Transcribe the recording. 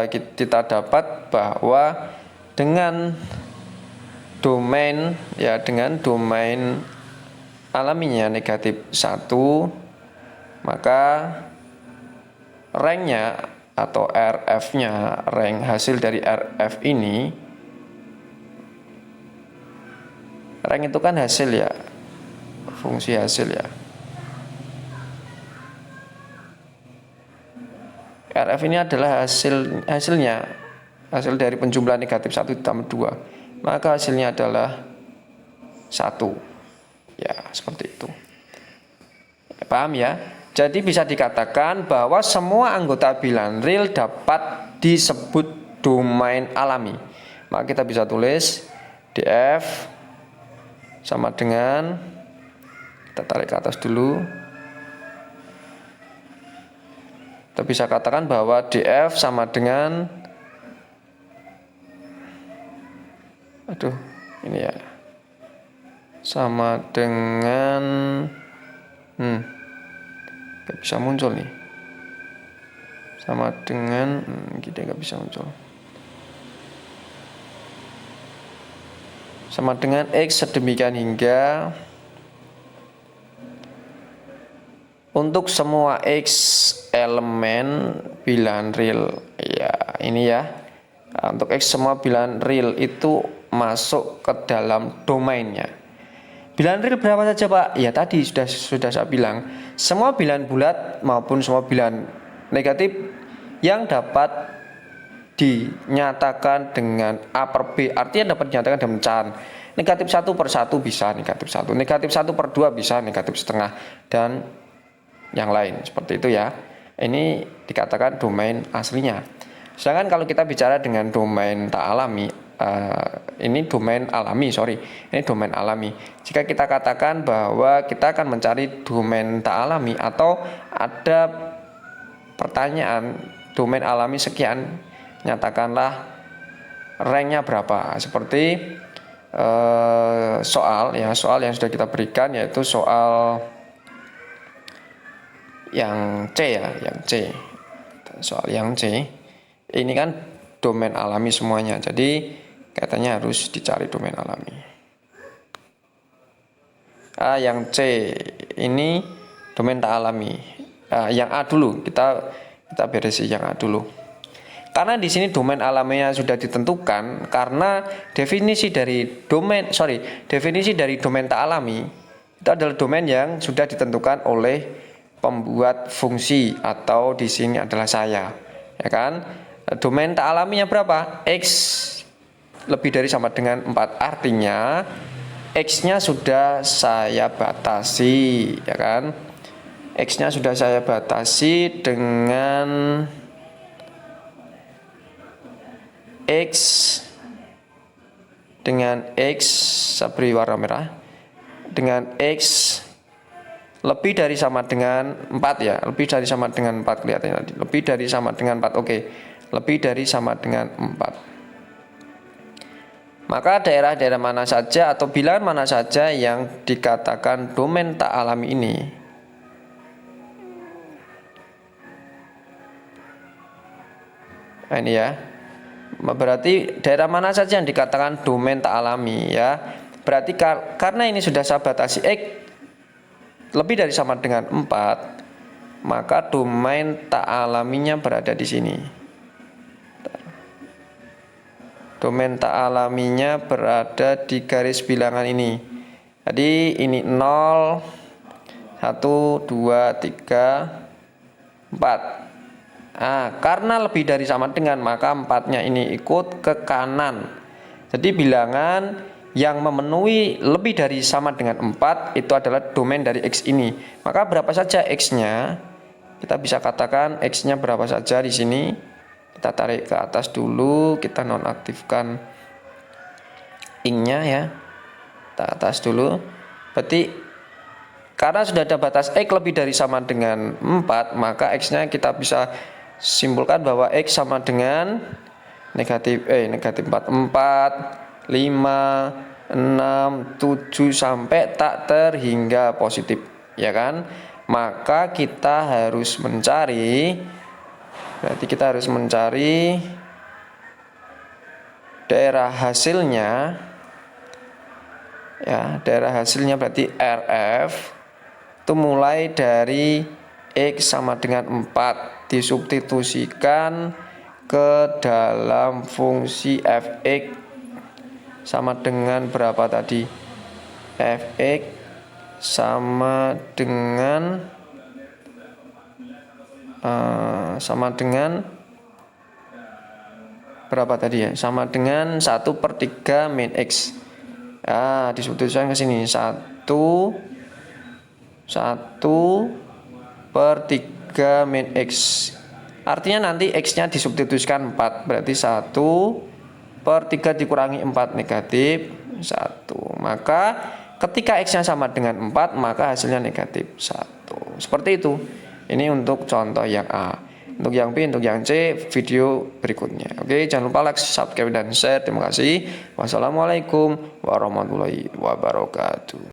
kita dapat bahwa dengan domain alaminya negatif 1, maka ranknya atau RF-nya, rank hasil dari RF ini, rank itu kan hasil ya, fungsi hasil ya. RF ini adalah hasil dari penjumlahan negatif 1 ditambah 2, maka hasilnya adalah 1 ya, seperti itu. Paham ya? Jadi bisa dikatakan bahwa semua anggota bilangan real dapat disebut domain alami. Maka kita bisa tulis df sama dengan, kita tarik ke atas dulu, kita bisa katakan bahwa df sama dengan, sama dengan gak bisa muncul nih, sama dengan kita gak bisa muncul, sama dengan X sedemikian hingga untuk semua X elemen bilangan real ya, ini ya. Untuk X semua bilangan real itu masuk ke dalam domainnya. Bilangan real berapa saja Pak? Ya tadi sudah saya bilang, semua bilangan bulat maupun semua bilangan negatif yang dapat dinyatakan dengan A per B, artinya dapat dinyatakan dengan pecahan. Negatif 1 per 1 bisa negatif 1, negatif 1 per 2 bisa negatif setengah, dan yang lain seperti itu ya. Ini dikatakan domain aslinya. Sedangkan kalau kita bicara dengan domain tak alami, ini domain alami. Jika kita katakan bahwa kita akan mencari domain tak alami, atau ada pertanyaan domain alami sekian, nyatakanlah ranknya berapa, seperti soal yang sudah kita berikan, yaitu soal yang C ya, soal yang C ini kan domain alami semuanya, jadi katanya harus dicari domain alami. Yang C ini domain tak alami. Yang A dulu, kita beresi yang A dulu. Karena di sini domain alaminya sudah ditentukan, karena definisi dari domain tak alami itu adalah domain yang sudah ditentukan oleh pembuat fungsi, atau di sini adalah saya, ya kan? Domain tak alaminya berapa? X lebih dari sama dengan 4, artinya X-nya sudah saya batasi, ya kan? X-nya sudah saya batasi dengan saya beri warna merah, dengan X lebih dari sama dengan 4 ya, lebih dari sama dengan 4 kelihatannya tadi, lebih dari sama dengan 4, oke, lebih dari sama dengan 4. Maka daerah-daerah mana saja atau bilangan mana saja yang dikatakan domain tak alami ini, ini ya, berarti daerah mana saja yang dikatakan domain tak alami ya, berarti karena ini sudah saya batasi X lebih dari sama dengan 4, maka domain tak alaminya berada di sini. Domain tak alaminya berada di garis bilangan ini. Jadi ini 0, 1, 2, 3, 4. Karena lebih dari sama dengan, maka 4-nya ini ikut ke kanan. Jadi bilangan yang memenuhi lebih dari sama dengan 4 itu adalah domain dari X ini. Maka berapa saja X-nya? Kita bisa katakan X-nya berapa saja di sini. Kita tarik ke atas dulu, kita nonaktifkan ing-nya ya. Kita atas dulu. Berarti karena sudah ada batas X lebih dari sama dengan 4, maka X-nya kita bisa simpulkan bahwa X sama dengan negatif 4, 5, 6, 7 sampai tak terhingga positif, ya kan? Maka kita harus mencari Berarti kita harus mencari daerah hasilnya. Ya, daerah hasilnya berarti RF itu mulai dari X sama dengan 4 disubstitusikan ke dalam fungsi fx sama dengan berapa tadi? Fx sama dengan berapa tadi ya? Sama dengan 1/3 min X. Disubstitusikan ke sini 1/3 min X. Artinya nanti X-nya disubstitusikan 4, berarti 1/3 dikurangi 4 negatif 1. Maka ketika X-nya sama dengan 4, maka hasilnya negatif 1. Seperti itu. Ini untuk contoh yang A. Untuk yang B, untuk yang C, video berikutnya. Oke, jangan lupa like, subscribe, dan share. Terima kasih. Wassalamualaikum warahmatullahi wabarakatuh.